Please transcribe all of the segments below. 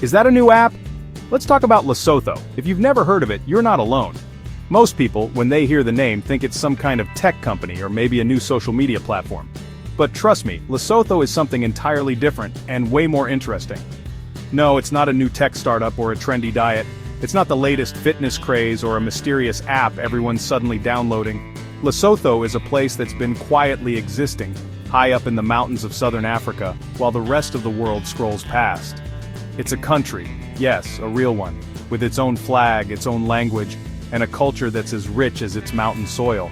Is that a new app? Let's talk about Lesotho. If you've never heard of it, you're not alone. Most people, when they hear the name, think it's some kind of tech company or maybe a new social media platform. But trust me, Lesotho is something entirely different and way more interesting. No, it's not a new tech startup or a trendy diet. It's not the latest fitness craze or a mysterious app everyone's suddenly downloading. Lesotho is a place that's been quietly existing, high up in the mountains of southern Africa, while the rest of the world scrolls past. It's a country, yes, a real one, with its own flag, its own language, and a culture that's as rich as its mountain soil.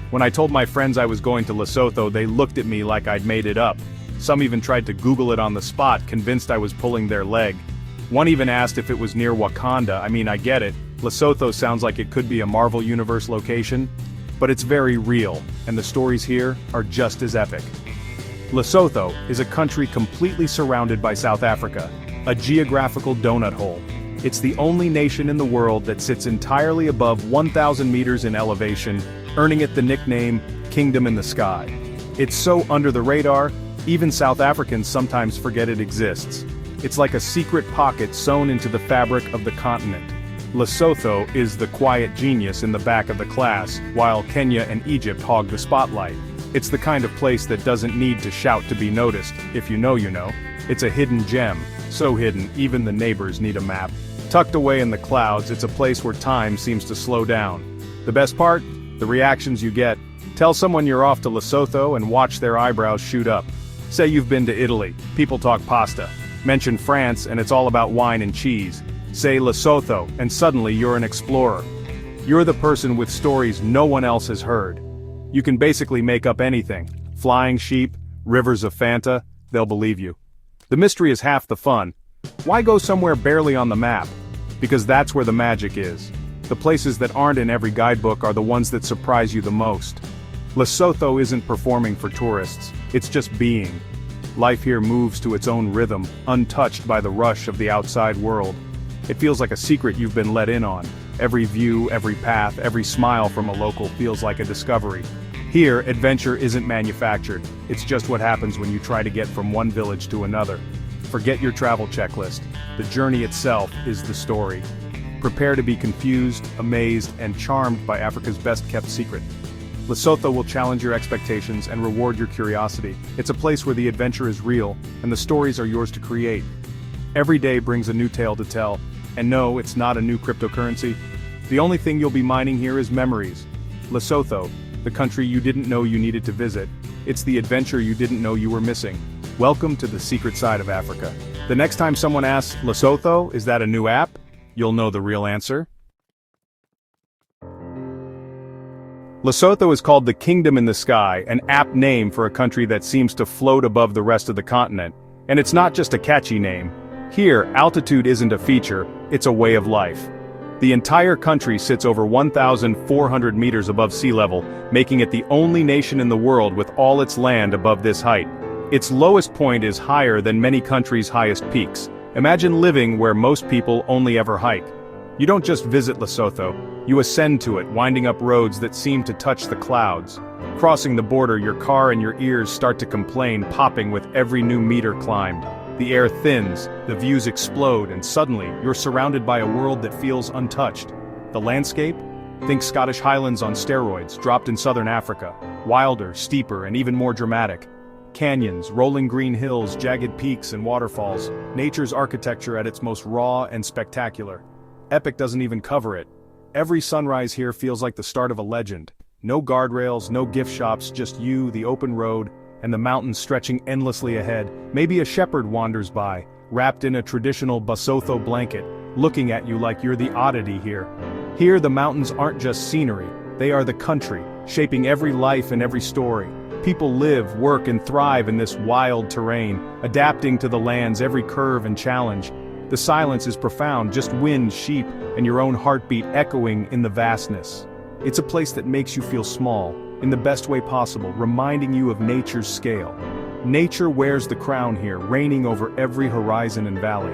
When I told my friends I was going to Lesotho, they looked at me like I'd made it up. Some even tried to Google it on the spot, convinced I was pulling their leg. One even asked if it was near Wakanda. I mean, I get it. Lesotho sounds like it could be a Marvel Universe location. But it's very real, and the stories here are just as epic. Lesotho is a country completely surrounded by South Africa, a geographical donut hole. It's the only nation in the world that sits entirely above 1,000 meters in elevation, earning it the nickname, Kingdom in the Sky. It's so under the radar, even South Africans sometimes forget it exists. It's like a secret pocket sewn into the fabric of the continent. Lesotho is the quiet genius in the back of the class, while Kenya and Egypt hog the spotlight. It's the kind of place that doesn't need to shout to be noticed. If you know, you know. It's a hidden gem, so hidden even the neighbors need a map. Tucked away in the clouds, it's a place where time seems to slow down. The best part? The reactions you get. Tell someone you're off to Lesotho and watch their eyebrows shoot up. Say you've been to Italy, people talk pasta. Mention France and it's all about wine and cheese. Say Lesotho, and suddenly you're an explorer. You're the person with stories no one else has heard. You can basically make up anything. Flying sheep, rivers of Fanta, they'll believe you. The mystery is half the fun. Why go somewhere barely on the map? Because that's where the magic is. The places that aren't in every guidebook are the ones that surprise you the most. Lesotho isn't performing for tourists, it's just being. Life here moves to its own rhythm, untouched by the rush of the outside world. It feels like a secret you've been let in on. Every view, every path, every smile from a local feels like a discovery. Here, adventure isn't manufactured, it's just what happens when you try to get from one village to another. Forget your travel checklist. The journey itself is the story. Prepare to be confused, amazed, and charmed by Africa's best-kept secret. Lesotho will challenge your expectations and reward your curiosity. It's a place where the adventure is real, and the stories are yours to create. Every day brings a new tale to tell. And no, it's not a new cryptocurrency. The only thing you'll be mining here is memories. Lesotho, the country you didn't know you needed to visit. It's the adventure you didn't know you were missing. Welcome to the secret side of Africa. The next time someone asks, Lesotho, is that a new app? You'll know the real answer. Lesotho is called the Kingdom in the Sky, an apt name for a country that seems to float above the rest of the continent. And it's not just a catchy name. Here, altitude isn't a feature, it's a way of life. The entire country sits over 1,400 meters above sea level, making it the only nation in the world with all its land above this height. Its lowest point is higher than many countries' highest peaks. Imagine living where most people only ever hike. You don't just visit Lesotho, you ascend to it, winding up roads that seem to touch the clouds. Crossing the border, your car and your ears start to complain, popping with every new meter climbed. The air thins, the views explode, and suddenly, you're surrounded by a world that feels untouched. The landscape? Think Scottish highlands on steroids, dropped in southern Africa. Wilder, steeper, and even more dramatic. Canyons, rolling green hills, jagged peaks, and waterfalls. Nature's architecture at its most raw and spectacular. Epic doesn't even cover it. Every sunrise here feels like the start of a legend. No guardrails, no gift shops, just you, the open road, and the mountains stretching endlessly ahead. Maybe a shepherd wanders by, wrapped in a traditional Basotho blanket, looking at you like you're the oddity here. Here the mountains aren't just scenery, they are the country, shaping every life and every story. People live, work, and thrive in this wild terrain, adapting to the land's every curve and challenge. The silence is profound, just wind, sheep, and your own heartbeat echoing in the vastness. It's a place that makes you feel small, in the best way possible, reminding you of nature's scale. Nature wears the crown here, reigning over every horizon and valley.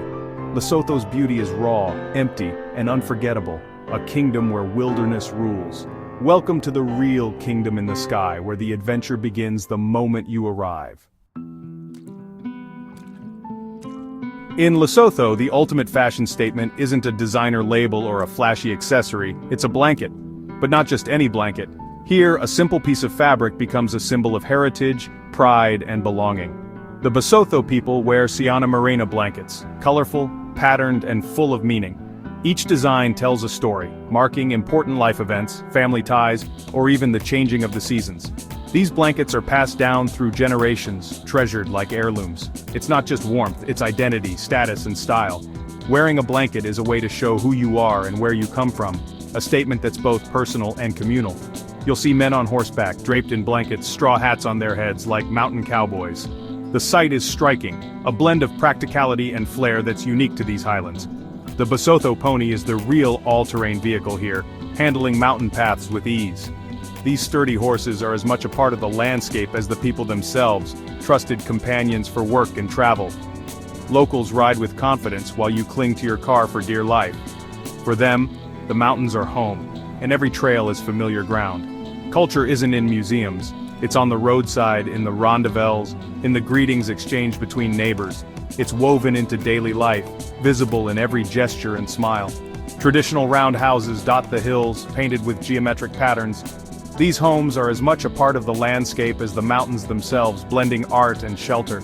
Lesotho's beauty is raw, empty, and unforgettable, a kingdom where wilderness rules. Welcome to the real Kingdom in the Sky, where the adventure begins the moment you arrive. In Lesotho, the ultimate fashion statement isn't a designer label or a flashy accessory, it's a blanket. But not just any blanket. Here, a simple piece of fabric becomes a symbol of heritage, pride, and belonging. The Basotho people wear Siana Morena blankets, colorful, patterned, and full of meaning. Each design tells a story, marking important life events, family ties, or even the changing of the seasons. These blankets are passed down through generations, treasured like heirlooms. It's not just warmth, it's identity, status, and style. Wearing a blanket is a way to show who you are and where you come from, a statement that's both personal and communal. You'll see men on horseback, draped in blankets, straw hats on their heads like mountain cowboys. The sight is striking, a blend of practicality and flair that's unique to these highlands. The Basotho pony is the real all-terrain vehicle here, handling mountain paths with ease. These sturdy horses are as much a part of the landscape as the people themselves, trusted companions for work and travel. Locals ride with confidence while you cling to your car for dear life. For them, the mountains are home, and every trail is familiar ground. Culture isn't in museums, it's on the roadside, in the rondavels, in the greetings exchanged between neighbors. It's woven into daily life, visible in every gesture and smile. Traditional round houses dot the hills, painted with geometric patterns. These homes are as much a part of the landscape as the mountains themselves, blending art and shelter.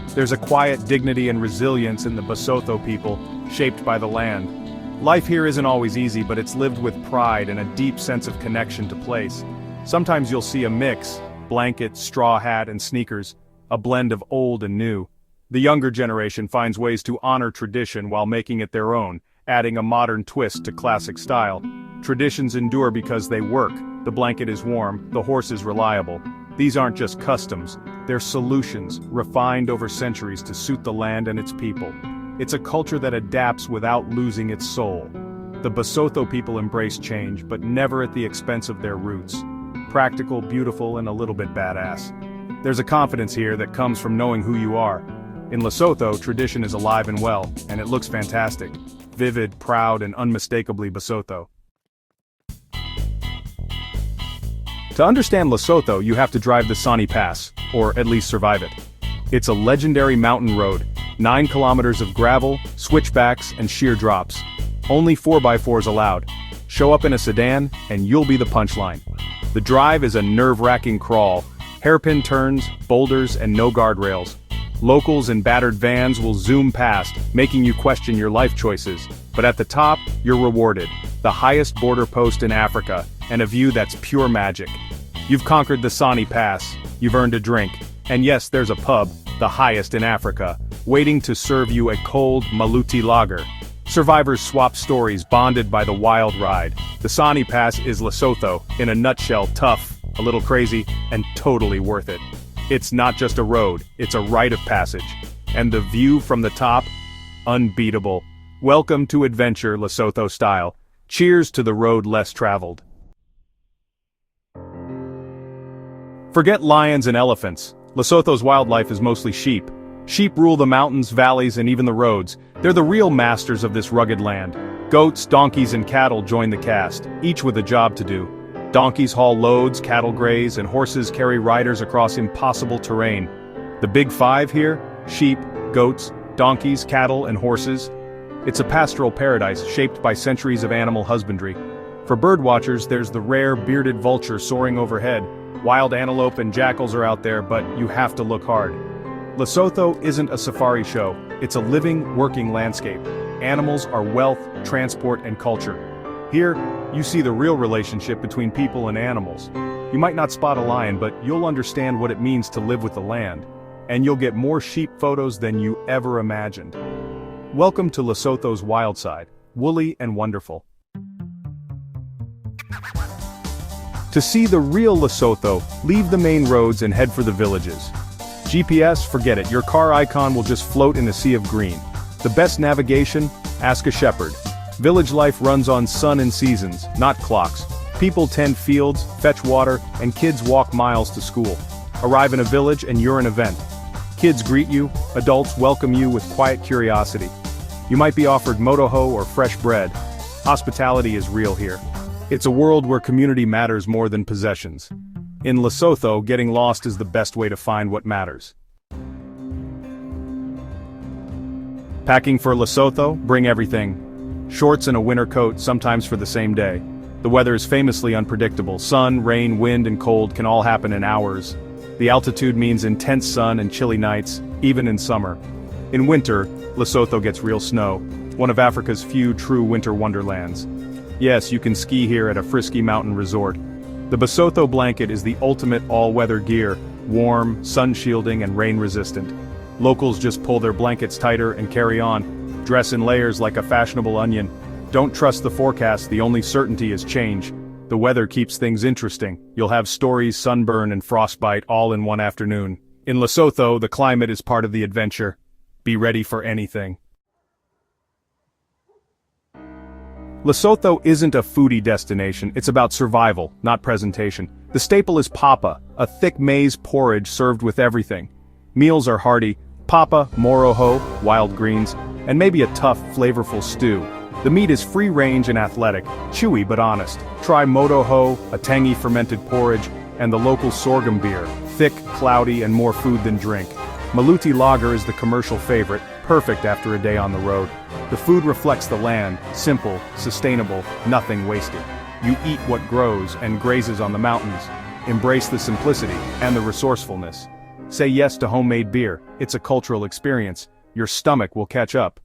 There's a quiet dignity and resilience in the Basotho people, shaped by the land. Life here isn't always easy, but it's lived with pride and a deep sense of connection to place. Sometimes you'll see a mix, blanket, straw hat, and sneakers, a blend of old and new. The younger generation finds ways to honor tradition while making it their own, adding a modern twist to classic style. Traditions endure because they work. The blanket is warm, the horse is reliable. These aren't just customs, they're solutions, refined over centuries to suit the land and its people. It's a culture that adapts without losing its soul. The Basotho people embrace change, but never at the expense of their roots. Practical, beautiful, and a little bit badass. There's a confidence here that comes from knowing who you are. In Lesotho, tradition is alive and well, and it looks fantastic. Vivid, proud, and unmistakably Basotho. To understand Lesotho, you have to drive the Sani Pass, or at least survive it. It's a legendary mountain road, 9 kilometers of gravel, switchbacks, and sheer drops. Only 4x4s allowed. Show up in a sedan, and you'll be the punchline. The drive is a nerve-wracking crawl, hairpin turns, boulders, and no guardrails. Locals in battered vans will zoom past, making you question your life choices. But at the top, you're rewarded. The highest border post in Africa, and a view that's pure magic. You've conquered the Sani Pass, you've earned a drink, and yes, there's a pub, the highest in Africa, waiting to serve you a cold Maluti lager. Survivors swap stories bonded by the wild ride. The Sani Pass is Lesotho, in a nutshell, tough, a little crazy, and totally worth it. It's not just a road, it's a rite of passage. And the view from the top? Unbeatable. Welcome to adventure Lesotho style. Cheers to the road less traveled. Forget lions and elephants. Lesotho's wildlife is mostly sheep. Sheep rule the mountains, valleys, and even the roads. They're the real masters of this rugged land. Goats, donkeys, and cattle join the cast, each with a job to do. Donkeys haul loads, cattle graze, and horses carry riders across impossible terrain. The big five here? Sheep, goats, donkeys, cattle, and horses. It's a pastoral paradise shaped by centuries of animal husbandry. For birdwatchers, there's the rare bearded vulture soaring overhead. Wild antelope and jackals are out there, but you have to look hard. Lesotho isn't a safari show, it's a living, working landscape. Animals are wealth, transport, and culture. Here, you see the real relationship between people and animals. You might not spot a lion, but you'll understand what it means to live with the land. And you'll get more sheep photos than you ever imagined. Welcome to Lesotho's wild side, woolly and wonderful. To see the real Lesotho, leave the main roads and head for the villages. GPS, forget it, your car icon will just float in a sea of green. The best navigation? Ask a shepherd. Village life runs on sun and seasons, not clocks. People tend fields, fetch water, and kids walk miles to school. Arrive in a village and you're an event. Kids greet you, adults welcome you with quiet curiosity. You might be offered motoho or fresh bread. Hospitality is real here. It's a world where community matters more than possessions. In Lesotho, getting lost is the best way to find what matters. Packing for Lesotho? Bring everything. Shorts and a winter coat, sometimes for the same day. The weather is famously unpredictable. Sun, rain, wind, and cold can all happen in hours. The altitude means intense sun and chilly nights, even in summer. In winter, Lesotho gets real snow, one of Africa's few true winter wonderlands. Yes, you can ski here at a frisky mountain resort. The Basotho blanket is the ultimate all-weather gear, warm, sun-shielding, and rain-resistant. Locals just pull their blankets tighter and carry on, dress in layers like a fashionable onion. Don't trust the forecast, the only certainty is change. The weather keeps things interesting. You'll have stories, sunburn, and frostbite all in one afternoon. In Lesotho, the climate is part of the adventure. Be ready for anything. Lesotho isn't a foodie destination, it's about survival, not presentation. The staple is papa, a thick maize porridge served with everything. Meals are hearty: papa, moroho, wild greens, and maybe a tough, flavorful stew. The meat is free-range and athletic, chewy but honest. Try motoho, a tangy fermented porridge, and the local sorghum beer, thick, cloudy, and more food than drink. Maluti lager is the commercial favorite, perfect after a day on the road. The food reflects the land, simple, sustainable, nothing wasted. You eat what grows and grazes on the mountains. Embrace the simplicity and the resourcefulness. Say yes to homemade beer, it's a cultural experience. Your stomach will catch up.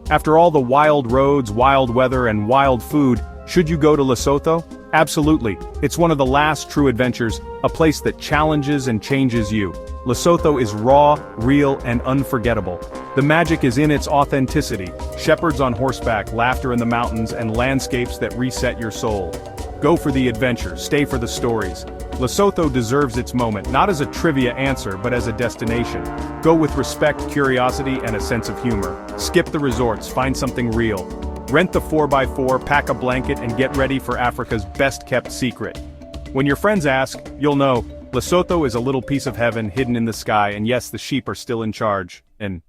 After all the wild roads, wild weather, and wild food, should you go to Lesotho? Absolutely. It's one of the last true adventures, a place that challenges and changes you. Lesotho is raw, real, and unforgettable. The magic is in its authenticity: shepherds on horseback, laughter in the mountains, and landscapes that reset your soul. Go for the adventure, stay for the stories. Lesotho deserves its moment, not as a trivia answer, but as a destination. Go with respect, curiosity, and a sense of humor. Skip the resorts, find something real. Rent the 4x4, pack a blanket, and get ready for Africa's best-kept secret. When your friends ask, you'll know, Lesotho is a little piece of heaven hidden in the sky, and yes, the sheep are still in charge. And